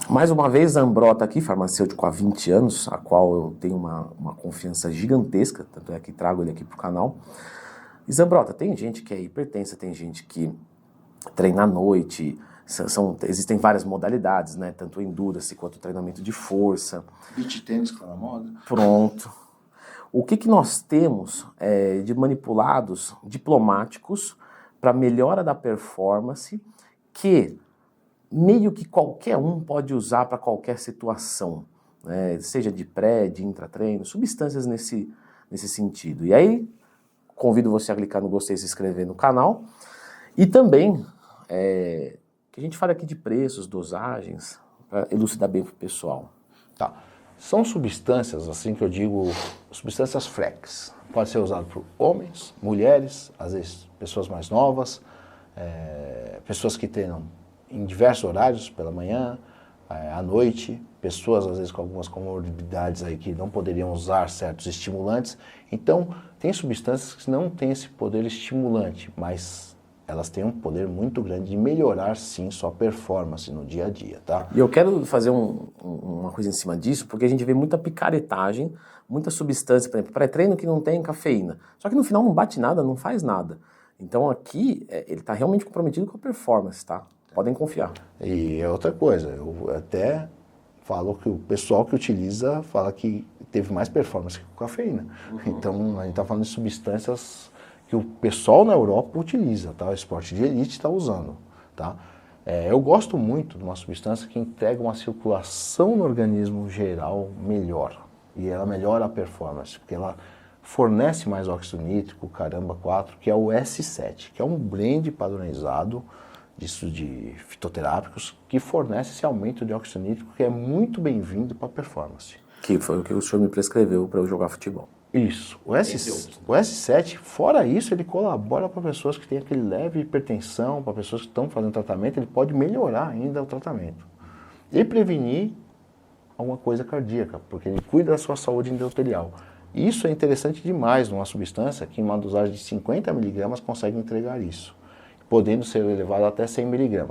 Mais uma vez, Zambrotta aqui, farmacêutico há 20 anos, a qual eu tenho uma confiança gigantesca, tanto é que trago ele aqui pro canal. E Zambrotta, tem gente que é hipertensa, tem gente que treina à noite, existem várias modalidades, né? Tanto o endurance quanto o treinamento de força. Beach tênis que tá na moda. Pronto. O que nós temos de manipulados diplomáticos para melhora da performance que meio que qualquer um pode usar para qualquer situação, né? Seja de pré, de intratreino, substâncias nesse sentido. E aí, convido você a clicar no gostei e se inscrever no canal. E também, que a gente fale aqui de preços, dosagens, para elucidar bem para o pessoal. Tá. São substâncias, assim que eu digo, substâncias flex. Pode ser usado por homens, mulheres, às vezes pessoas mais novas, pessoas que treinam em diversos horários, pela manhã, à noite, pessoas às vezes com algumas comorbidades aí que não poderiam usar certos estimulantes. Então, tem substâncias que não têm esse poder estimulante, mas elas têm um poder muito grande de melhorar, sim, sua performance no dia a dia, tá? E eu quero fazer uma coisa em cima disso, porque a gente vê muita picaretagem, muita substância, por exemplo, pré-treino que não tem cafeína. Só que no final não bate nada, não faz nada. Então aqui, ele está realmente comprometido com a performance, tá? Podem confiar. E é outra coisa, eu até falo que o pessoal que utiliza fala que teve mais performance que com cafeína. Então, a gente está falando de substâncias que o pessoal na Europa utiliza, tá? O esporte de elite está usando, tá? Eu gosto muito de uma substância que entrega uma circulação no organismo geral melhor. E ela melhora a performance, porque ela fornece mais óxido nítrico, caramba 4, que é o S7, que é um blend padronizado disso de fitoterápicos, que fornece esse aumento de óxido nítrico, que é muito bem-vindo para a performance. Que foi o que o senhor me prescreveu para eu jogar futebol. Isso. O S7, fora isso, ele colabora para pessoas que têm aquele leve hipertensão, para pessoas que estão fazendo tratamento, ele pode melhorar ainda o tratamento. E prevenir alguma coisa cardíaca, porque ele cuida da sua saúde endotelial. Isso é interessante demais numa substância que em uma dosagem de 50 mg consegue entregar isso, podendo ser elevado até 100 mg.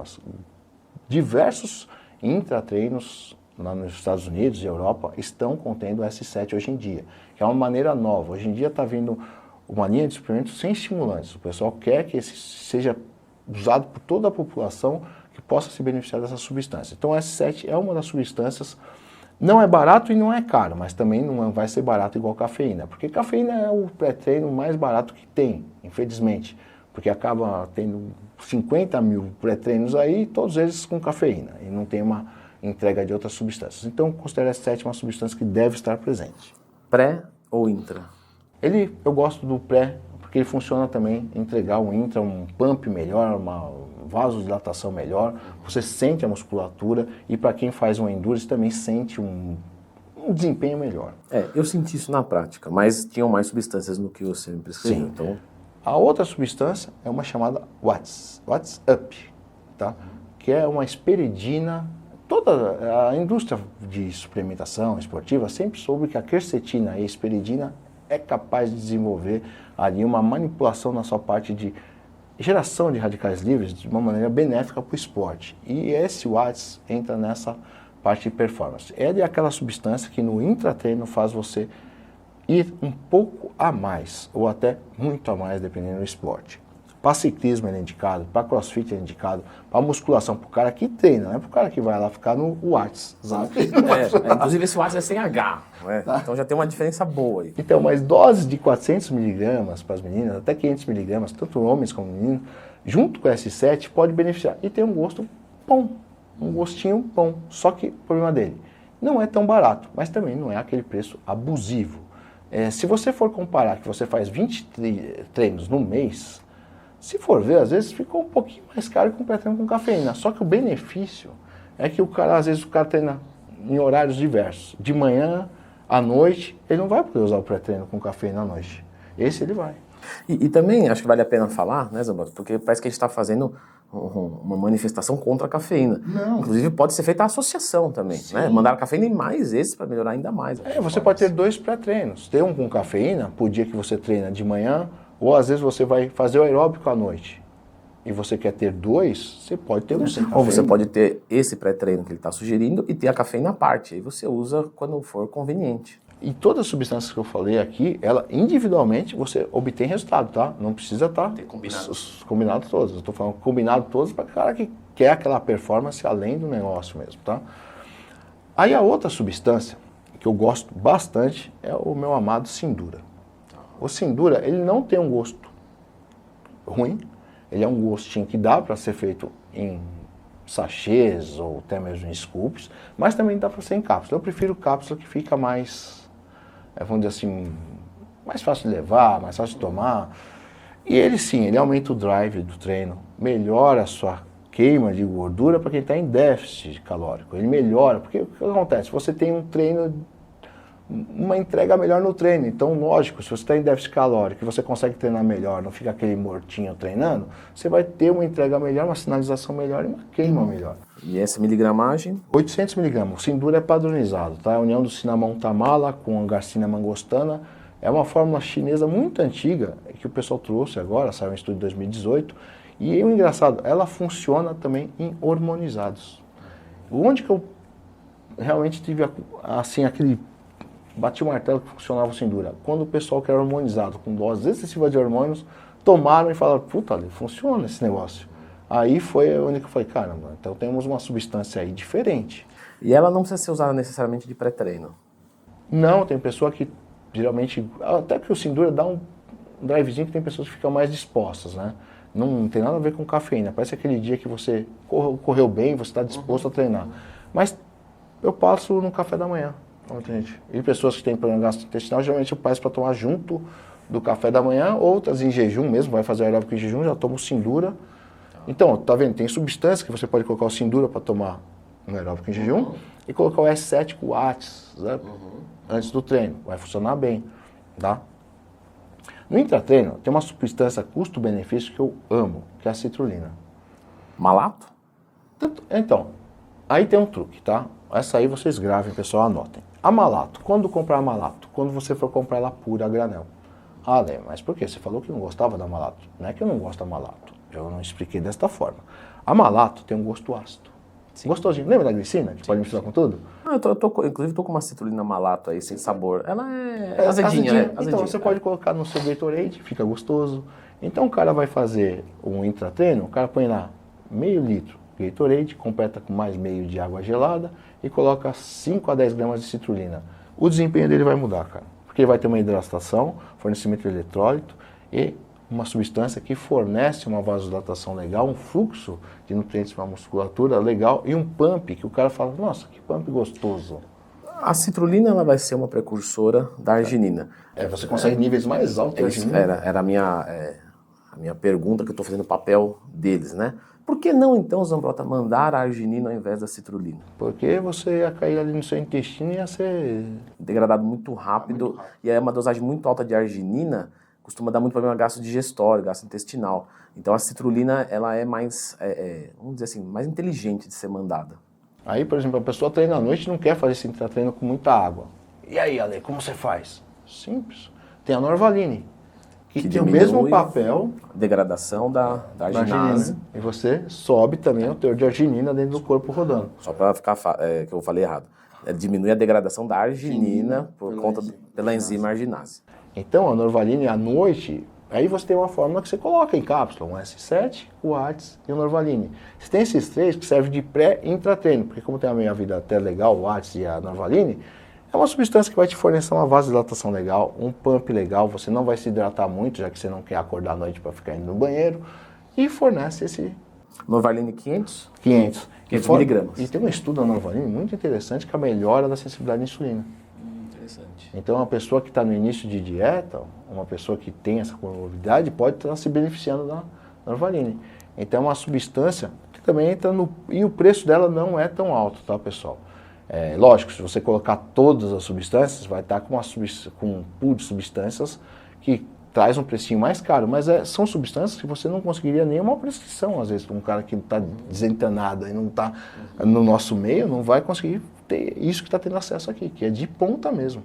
Diversos intratreinos lá nos Estados Unidos e Europa estão contendo S7 hoje em dia, que é uma maneira nova. Hoje em dia está vindo uma linha de suplementos sem estimulantes. O pessoal quer que esse seja usado por toda a população que possa se beneficiar dessa substância. Então o S7 é uma das substâncias, não é barato e não é caro, mas também não vai ser barato igual cafeína, porque cafeína é o pré-treino mais barato que tem, infelizmente, porque acaba tendo 50 mil pré-treinos aí, todos eles com cafeína, e não tem uma entrega de outras substâncias. Então, considero essa sétima uma substância que deve estar presente. Pré ou intra? Eu gosto do pré, porque ele funciona também, entregar um intra, um pump melhor, uma vasodilatação melhor, você sente a musculatura, e para quem faz um endurance também sente um desempenho melhor. Eu senti isso na prática, mas tinham mais substâncias no que você me prescreveu. Sim. Então... A outra substância é uma chamada Watts Up, tá? Que é uma esperidina. Toda a indústria de suplementação esportiva sempre soube que a quercetina e a esperidina é capaz de desenvolver ali uma manipulação na sua parte de geração de radicais livres de uma maneira benéfica para o esporte. E esse Watts entra nessa parte de performance. Ele é aquela substância que no intratreino faz você ir um pouco a mais, ou até muito a mais, dependendo do esporte. Para ciclismo ele é indicado, para crossfit é indicado, para musculação, para o cara que treina, não é para o cara que vai lá ficar no Watts. Inclusive esse Watts é sem H, né? Tá. Então já tem uma diferença boa aí. Então, mas doses de 400 mg para as meninas, até 500 mg, tanto homens como meninos, junto com o S7 pode beneficiar. E tem um gosto bom, um gostinho bom. Só que o problema dele não é tão barato, mas também não é aquele preço abusivo. Se você for comparar que você faz 20 treinos no mês, se for ver, às vezes ficou um pouquinho mais caro que um pré-treino com cafeína. Só que o benefício é que às vezes o cara treina em horários diversos. De manhã, à noite, ele não vai poder usar o pré-treino com cafeína à noite. Esse ele vai. E também acho que vale a pena falar, né, Zambrotta? Porque parece que a gente está fazendo uma manifestação contra a cafeína. Não. Inclusive pode ser feita a associação também, né? Mandar a cafeína e mais esses para melhorar ainda mais. Você pode ter 2 pré-treinos. Ter um com cafeína, por dia que você treina de manhã, ou às vezes você vai fazer o aeróbico à noite. e você quer ter 2, você pode ter um sem cafeína. Ou você pode ter esse pré-treino que ele está sugerindo e ter a cafeína à parte. Aí você usa quando for conveniente. E todas as substâncias que eu falei aqui, ela individualmente você obtém resultado, tá? Não precisa estar combinado todos. Eu estou falando combinado todos para o cara que quer aquela performance além do negócio mesmo, tá? Aí a outra substância que eu gosto bastante é o meu amado Sindura. O Sindura, ele não tem um gosto ruim, ele é um gostinho que dá para ser feito em sachês ou até mesmo em scoops, mas também dá para ser em cápsula. Eu prefiro cápsula que fica mais, vamos dizer assim, mais fácil de levar, mais fácil de tomar. E ele sim, ele aumenta o drive do treino, melhora a sua queima de gordura para quem está em déficit calórico. Ele melhora, porque o que acontece? Você tem um treino, uma entrega melhor no treino. Então, lógico, se você está em déficit calórico e você consegue treinar melhor, não fica aquele mortinho treinando, você vai ter uma entrega melhor, uma sinalização melhor e uma queima melhor. E essa miligramagem? 800 miligramas. O Sindura é padronizado, tá? É a união do cinnamon tamala com a garcina mangostana. É uma fórmula chinesa muito antiga que o pessoal trouxe agora, saiu um estudo em 2018. E o engraçado, ela funciona também em hormonizados. Onde que eu realmente tive assim aquele bati o martelo que funcionava o Sindura? Quando o pessoal que era hormonizado, com doses excessivas de hormônios, tomaram e falaram, puta, ali, funciona esse negócio. Aí foi onde que eu falei, caramba, então temos uma substância aí diferente. E ela não precisa ser usada necessariamente de pré-treino? Não, tem pessoa que geralmente, até que o Sindura dá um drivezinho que tem pessoas que ficam mais dispostas, né? Não tem nada a ver com cafeína, parece aquele dia que você correu bem, você está disposto a treinar. Mas eu passo no café da manhã. Gente. E pessoas que têm problema gastrointestinal, geralmente eu passo para tomar junto do café da manhã, outras em jejum mesmo, vai fazer aeróbico em jejum, já toma o Sindura. Então, tá vendo, tem substância que você pode colocar o Sindura para tomar no aeróbico em jejum e colocar o S7 com o ATS, né, antes do treino, vai funcionar bem, tá? No intratreino, tem uma substância custo-benefício que eu amo, que é a citrulina. Malato? Então, aí tem um truque, tá? Essa aí vocês gravem, pessoal, anotem. A malato, quando comprar a malato? Quando você for comprar ela pura a granel. Ah, Lê, mas por quê? Você falou que não gostava da malato. Não é que eu não gosto da malato, eu não expliquei desta forma. A malato tem um gosto ácido. Sim. Gostosinho. Lembra da glicina, que pode misturar com tudo? Ah, inclusive estou com uma citrulina malato aí, sem sabor. Ela é azedinha, né? Então você pode colocar no seu Gatorade, fica gostoso. Então o cara vai fazer um intratreino, o cara põe lá meio litro Gatorade, completa com mais meio de água gelada e coloca 5 a 10 gramas de citrulina. O desempenho dele vai mudar, cara. Porque ele vai ter uma hidratação, fornecimento de eletrólito e uma substância que fornece uma vasodilatação legal, um fluxo de nutrientes para a musculatura legal e um pump que o cara fala, nossa, que pump gostoso. A citrulina ela vai ser uma precursora da arginina. Você consegue níveis mais altos de arginina. Era a minha pergunta que eu estou fazendo o papel deles, né? Por que não, então, Zambrota, mandar a arginina ao invés da citrulina? Porque você ia cair ali no seu intestino e ia ser degradado muito rápido. E aí uma dosagem muito alta de arginina costuma dar muito problema gastrodigestório, gastrointestinal. Então a citrulina ela é mais, vamos dizer assim, mais inteligente de ser mandada. Aí, por exemplo, a pessoa treina à noite e não quer fazer esse treino com muita água. E aí, Ale, como você faz? Simples. Tem a Norvaline, que tem o mesmo papel. Degradação da arginase. E você sobe também o teor de arginina dentro do corpo rodando. Só para ficar que eu falei errado. Diminui a degradação da arginina pela enzima arginase. Então, a Norvaline à noite, aí você tem uma fórmula que você coloca em cápsula, um S7, o ATS e o Norvaline. Você tem esses três que servem de pré e intratreino, porque como tem a minha vida até legal, o ATS e a Norvaline, é uma substância que vai te fornecer uma vasodilatação legal, um pump legal, você não vai se hidratar muito, já que você não quer acordar à noite para ficar indo no banheiro, e fornece esse... Norvaline 500? 500 miligramas. E tem um estudo da Norvaline muito interessante que é a melhora da sensibilidade à insulina. Interessante. Então, uma pessoa que está no início de dieta, uma pessoa que tem essa comorbidade, pode estar se beneficiando da Norvaline. Então, é uma substância que também entra no... E o preço dela não é tão alto, tá, pessoal? Lógico, se você colocar todas as substâncias, vai estar com um pool de substâncias que traz um precinho mais caro, mas são substâncias que você não conseguiria nenhuma prescrição, às vezes, para um cara que está desentanado e não está no nosso meio, não vai conseguir ter isso que está tendo acesso aqui, que é de ponta mesmo.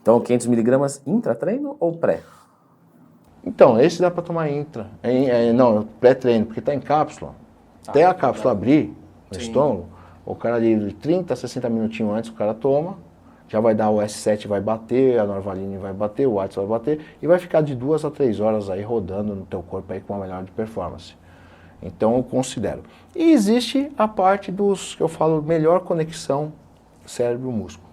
Então, 500 miligramas intratreino ou pré? Então, esse dá para tomar intra. Não, pré-treino, porque está em cápsula. Até a cápsula abrir no estômago, o cara ali de 30 a 60 minutinhos antes o cara toma, já vai dar o S7 vai bater, a Norvaline vai bater, o Watts vai bater, e vai ficar de 2 a 3 horas aí rodando no teu corpo aí com uma melhora de performance. Então eu considero. E existe a parte dos, que eu falo, melhor conexão cérebro-músculo.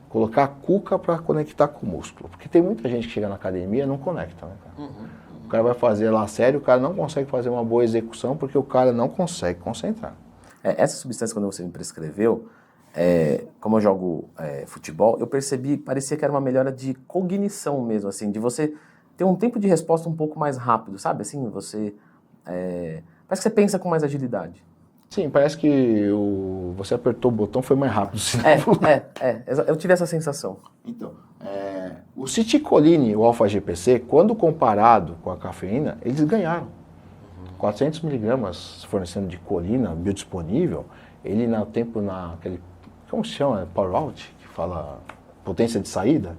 Colocar a cuca para conectar com o músculo. Porque tem muita gente que chega na academia e não conecta, né, cara? O cara vai fazer lá sério, o cara não consegue fazer uma boa execução porque o cara não consegue concentrar. Essa substância, quando você me prescreveu, como eu jogo futebol, eu percebi, parecia que era uma melhora de cognição mesmo, assim, de você ter um tempo de resposta um pouco mais rápido, sabe? Assim, você... parece que você pensa com mais agilidade. Sim, parece que você apertou o botão, foi mais rápido. Eu tive essa sensação. Então, o citicoline e o alfa-GPC, quando comparado com a cafeína, eles ganharam. 400 miligramas fornecendo de colina biodisponível, ele naquele, como se chama? Power out, que fala potência de saída,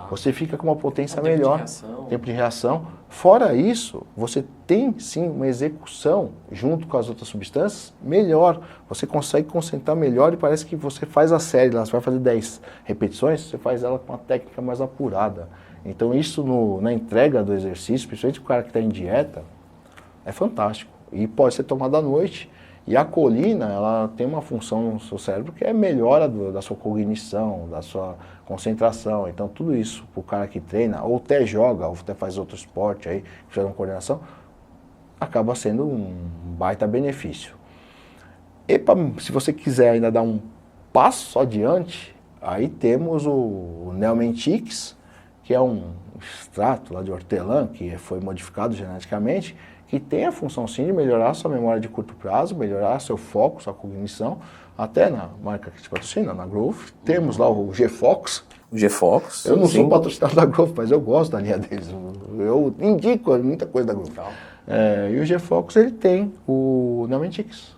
você fica com uma potência melhor, tempo de reação. Fora isso, você tem sim uma execução junto com as outras substâncias melhor. Você consegue concentrar melhor e parece que você faz a série lá, você vai fazer 10 repetições, você faz ela com uma técnica mais apurada. Então isso na entrega do exercício, principalmente o cara que está em dieta, é fantástico. E pode ser tomado à noite. E a colina, ela tem uma função no seu cérebro que é melhora da sua cognição, da sua concentração. Então tudo isso, para o cara que treina, ou até joga, ou até faz outro esporte aí, que faz uma coordenação, acaba sendo um baita benefício. E se você quiser ainda dar um passo adiante, aí temos o Neomentix, que é um extrato lá de hortelã, que foi modificado geneticamente, que tem a função sim de melhorar a sua memória de curto prazo, melhorar seu foco, sua cognição, até na marca que te patrocina, na Growth. Temos lá o GFOX. O GFOX. Eu não sou patrocinado da Growth, mas eu gosto da linha deles. Eu indico muita coisa da Growth. E o GFOX, ele tem o Neomentix.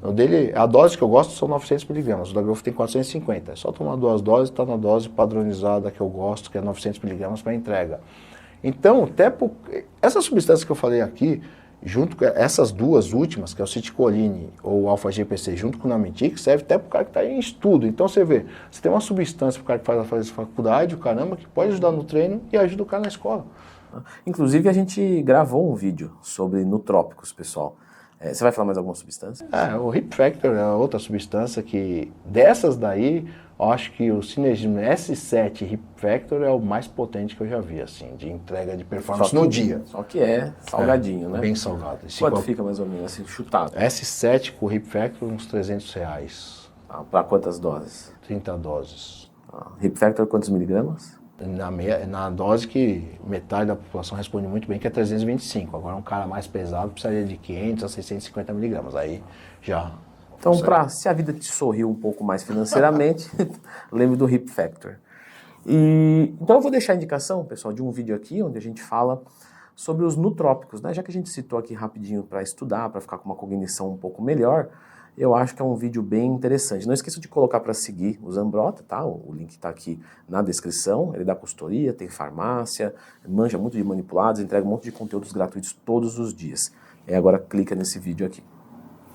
O dele, a dose que eu gosto são 900 miligramas, o da Growth tem 450. É só tomar 2 doses, está na dose padronizada que eu gosto, que é 900 miligramas para entrega. Então, essa substância que eu falei aqui, junto com essas duas últimas, que é o citicoline ou o alfa-GPC, junto com o Neomentix, serve até para o cara que está em estudo. Então você vê, você tem uma substância para o cara que faz faculdade, o caramba, que pode ajudar no treino e ajuda o cara na escola. Inclusive, a gente gravou um vídeo sobre nutrópicos, pessoal. Você vai falar mais alguma substância? O Hip Factor é outra substância que, dessas daí, eu acho que o Synergism S7 Hip Factor é o mais potente que eu já vi, assim, de entrega de performance no dia. Só que é salgadinho, né? Bem salgado. Quanto fica mais ou menos, assim, chutado? S7 com o Hip Factor, uns R$300. Para quantas doses? 30 doses. Hip Factor, quantos miligramas? Na dose que metade da população responde muito bem, que é 325. Agora um cara mais pesado precisaria de 500 a 650 miligramas. Aí já... Então, se a vida te sorriu um pouco mais financeiramente, lembre do Hip Factor. Então eu vou deixar a indicação, pessoal, de um vídeo aqui, onde a gente fala sobre os nutrópicos, né? Já que a gente citou aqui rapidinho para estudar, para ficar com uma cognição um pouco melhor, eu acho que é um vídeo bem interessante. Não esqueça de colocar para seguir o Zambrotta, tá? O link está aqui na descrição. Ele dá consultoria, tem farmácia, manja muito de manipulados, entrega um monte de conteúdos gratuitos todos os dias. Agora clica nesse vídeo aqui.